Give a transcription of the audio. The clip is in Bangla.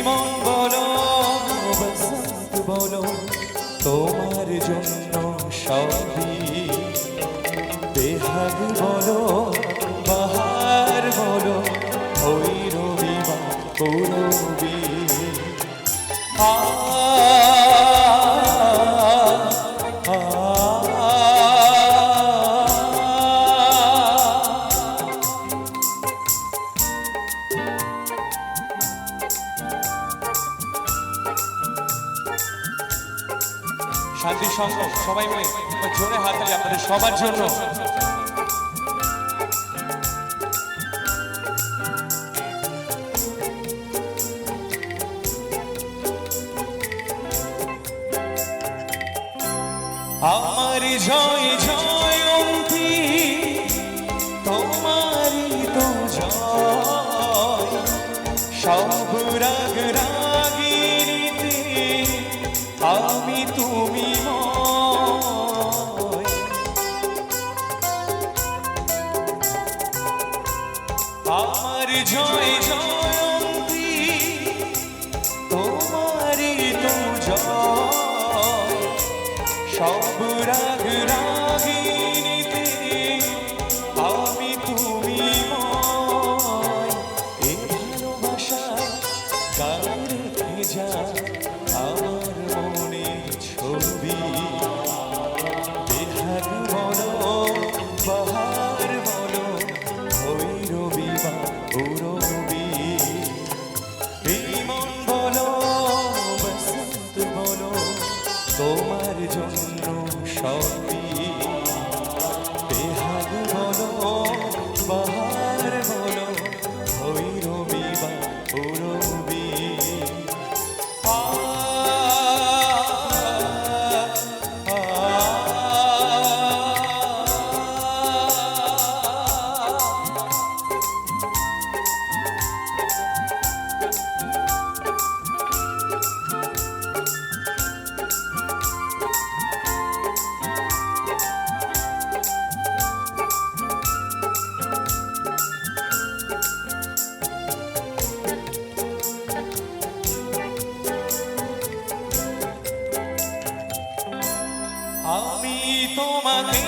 মন বলো বসন্ত বলো তোমার জন্য সবই বেহাগ বলো বাহার বলো ভৈরবী বা পৌরবী শান্তি সঙ্গ সবাই মিলে জোরে হাততালি আপনাদের সবার জন্য। আমার জয় জয়ন্তী তোমারই তো জয় সব রাগ রাগিনীতে আমি তুমি আমার জয় জয়ন্তী তোমারই তো জয় সব রাগ রাগিনীতে আমি তুমি এ ভালোবাসা গান রেখে যা আমার মনে ছবি বেহাগ বলো বাহার বলো ভৈরবী বা পৌরবী এই মন বলো বসন্ত বলো তোমার জন্য সবই বেহাগ বলো বাহার বলো ভৈরবী বা পৌরবী আমি তোমাকে